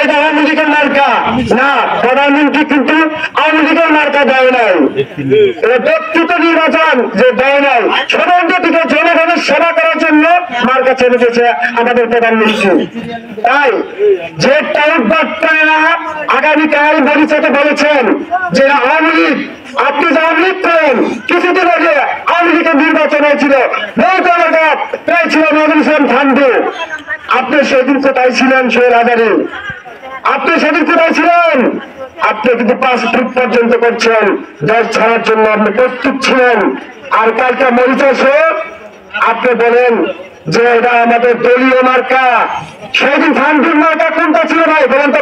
এটা আওয়ামী লীগের মার্কা না, প্রধানমন্ত্রী কিন্তু আওয়ামী লীগের মার্কা দেয় নাই, ব্যক্তিগত নির্বাচন যে দেয় নাই, সর্বদিকে জনগণের সেবা করার জন্য মার্কা ছেড়ে দিয়েছে আমাদের প্রধানমন্ত্রী। তাই যে টাউট বার্তারা আগামীকাল মরিচাতে বলেছেন যে আওয়ামী লীগ, আপনি যে আওয়ামী লীগ করেন, কিছুদিন আগে আওয়ামী লীগের নির্বাচন হয়েছিল, প্রায় ছিল নজরুল ইসলাম খানকে, আপনি সেদিন কোথায় ছিলেন সোহেল আজারি? আপনি সেদিন কোথায় ছিলেন? আপনি কিন্তু 5 ফুট পর্যন্ত করছেন, দেশ ছাড়ার জন্য আপনি প্রস্তুত ছিলেন। আর কালকে মরিচাসে আপনি বলেন যে এটা আমাদের দলীয় মার্কা। সেদিন খানপুর মার্কা কোনটা ছিল ভাই বলেন তো?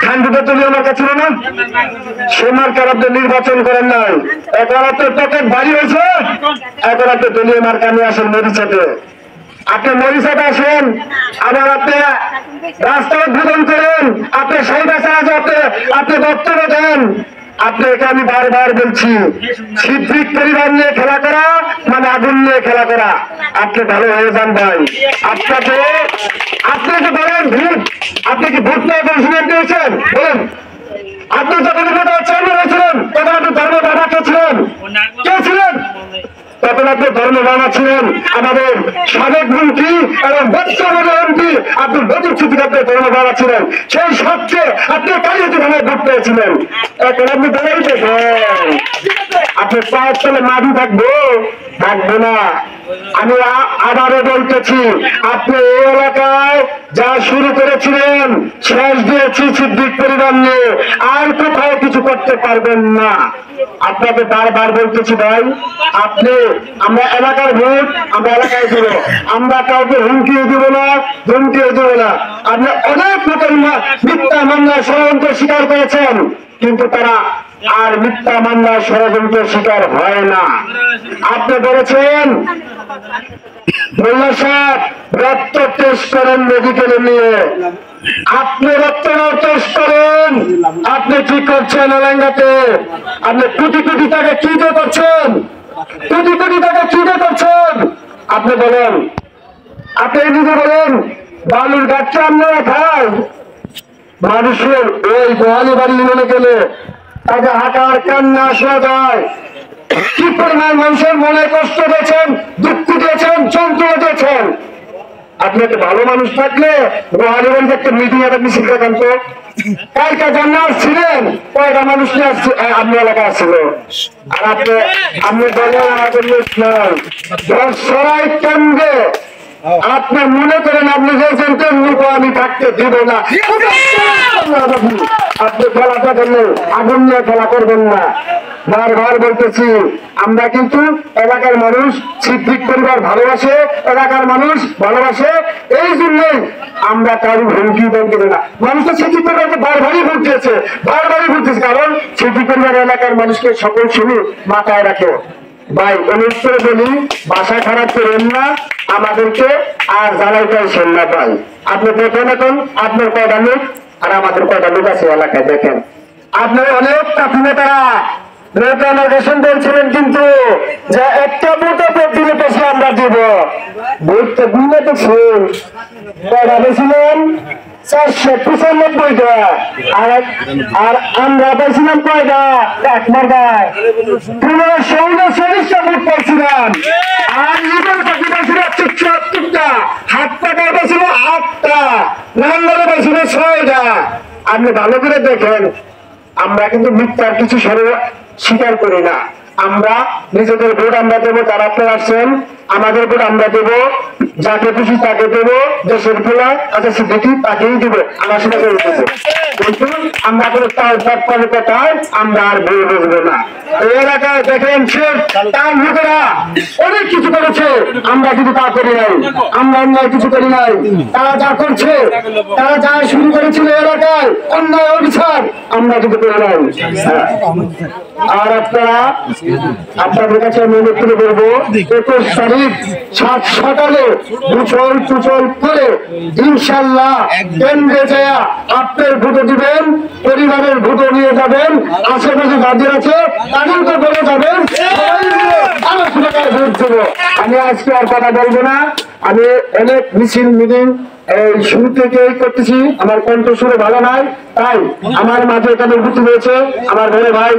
খানপুরের দলীয় মার্কা ছিল না? সে মার্কার আপনি নির্বাচন করেন নাই। এখন আপনার পকেট ভারী হয়েছে, এখন আপনি দলীয় মার্কা নিয়ে আসেন মরিচাতে। আপনি মরিচাতে আসেন, আবার আপনি রাস্তা উদ্বোধন করেন, আপনি শহীদ আপনি বক্তব্য দেন। আপনাকে আমি বারবার বলছি, সিদ্দিক পরিবার নিয়ে খেলা করা মানে আগুন নিয়ে খেলা করা। আপনি ভালো হয়ে যান ভাই। আপনাকে বলেন ভোট, আপনি কি ভোট নিয়ে প্রেসিডেন্ট দিয়েছেন? বলেন, আপনি যখন চেয়ারম্যান হয়েছিলেন তখন আপনি ধর্ম বাবা কে ছিলেন? কে ছিলেন? তখন আপনি ধর্ম বাবা ছিলেন আমাদের সাবেক মন্ত্রী এবং বর্তমানে এমপি আব্দুল লতিফ সিদ্দিক, আপনি ধর্ম বাবা ছিলেন। সেই সবচেয়ে আপনি কালিয়াতি ভাবে ভোট পেয়েছিলেন। এখন আপনি বলেন আপনি পায়ের তলে মাটি থাকবো? থাকবে না। আমি আবারও বলতেছি, আপনি এই এলাকায় যা শুরু করেছিলেন শেষ দিয়েছি সিদ্দিক পরিবার নিয়ে, আর কোথাও কিছু করতে পারবেন না। আপনাকে বারবার বলতেছি ভাই, আপনি আমরা এলাকার ভোট আমরা এলাকায় দিব, আমরা কাউকে হুমকিও দিব না, ধমকিও দিব না। আপনি অনেক নতুন মিথ্যা মামলা ষড়যন্ত্র স্বীকার করেছেন, কিন্তু তারা আর মিথ্যা মামলা ষড়যন্ত্র শিকার হয় না। আপনি বলেছেন মোল্লা সাহেব রক্ত টেস্ট করেন মেডিকেলে নিয়ে, আপনি রক্ত টেস্ট করেন। আপনি কি করছেন এলাকাতে? আপনি কোটি কোটি টাকা কি দিয়ে করছেন? কোটি কোটি টাকা কি দিয়ে করছেন? আপনি বলেন, আপনি এদিকে বলেন বালুর গাছটা আপনারা খান। মানুষের ওই গোয়ালি বাড়ি মনে গেলে তাকে হাঁটার কান্না শোনা যায়। কি পরিমাণ মানুষের মনে কষ্ট দিয়েছেন, দুঃখ দিয়েছেন, যন্ত্রণা দিয়েছেন। আপনি একটা ভালো মানুষ থাকলে গোয়ালি বাড়িতে একটা মিটিং একটা মিছিল দেখান তো। কালকে জান্নাত ছিলেন, কয়টা মানুষ নিয়ে আসছে আপনি এলাকায় আসছিল? আর আপনি বলেন আমাদের ইসলাম সরাই কেন্দ্রে আপনি মনে করেন আপনি বলছেন তেমনি আমি থাকতে দিব না। আপনি খেলাটা করলে আগুন নিয়ে খেলা করবেন না। বারবার বলতেছি, আমরা কিন্তু এলাকার মানুষ সিদ্দিক পরিবার ভালোবাসে, এলাকার মানুষ ভালোবাসে, এই জন্যই আমরা কারো হুমকি দেব না। মানুষ তো সিদ্দিক পরিবারকে বারবারই ভোট দিয়েছে, বারবারই ভোট দিয়েছে, কারণ সিদ্দিক পরিবার এলাকার মানুষকে সকল সময় মাথায় রাখে। ভাই অনুরোধ করে বলি, ভাষা খারাপ করেন না, আমাদেরকে আর জ্বালাইতেছেন না ভাই। আপনি দেখেন এখন আপনার কয়টা লোক আর আমাদের কয়টা লোক আছে এলাকায়, দেখেন আপনার অনেক কাঠি নেতারা রেশন বলছিলেন, কিন্তু যে একটা ভোটে ভোট দিলে পেছনে আমরা দিব ভোটটা দিলে তো কয়টা পেয়েছিলেন? 495টা। আর আমরা পাইছিলাম কয়টা? এক মার্কায় 1540টা ভোট পাইছিলাম। আর লিডার পাখি পাইছিল 74টা, হাত পাকা পাইছিল 8টা, নাঙ্গলে পাইছিল 6টা। আপনি ভালো করে দেখেন, আমরা কিন্তু মিথ্যার কিছু স্বীকার করি না। আমরা নিজেদের ভোট আমরা দেবো, তারা আপনারা আসছেন, আমাদের ভোট আমরা দেবো, যাকে খুশি তাকে দেবো, দেশের খোলা আছে সিদ্দিকি তাকেই দেবো, আমরা সেটা করে দেবো। কিন্তু আমরা কোনো তার আমরা আর ভুল বুঝবো না। এই এলাকায় দেখেন তার লোকেরা অনেক কিছু করেছে, আমরা কিন্তু তা করি নাই, আমরা অন্যায় কিছু করি নাই। তারা যা করছে, তারা যা শুরু করেছিল এলাকায় অন্যায় অবিচার, আমরা কিন্তু করি নাই। আর আপনাদের কাছে আমি অনুরোধ করে বলবো, 21 তারিখ সকালে গুছল টুচল করে ইনশাল্লাহ কেন্দ্রে যায় আপনার ভোটে দিবেন, পরিবারের ভোটে নিয়ে যাবেন, আশেপাশে যাদের আছে তাদেরকে বলে যাবেন, আলোচনায় ভোট দেবো। আমি আজকে আর কথা বলবো না, আমি অনেক মিছিল মিটিং এই শুরু থেকেই করতেছি, আমার কণ্ঠস্বর ভালো নাই, তাই আমার মাঝে এখানে উপস্থিত হয়েছে আমার বড় ভাই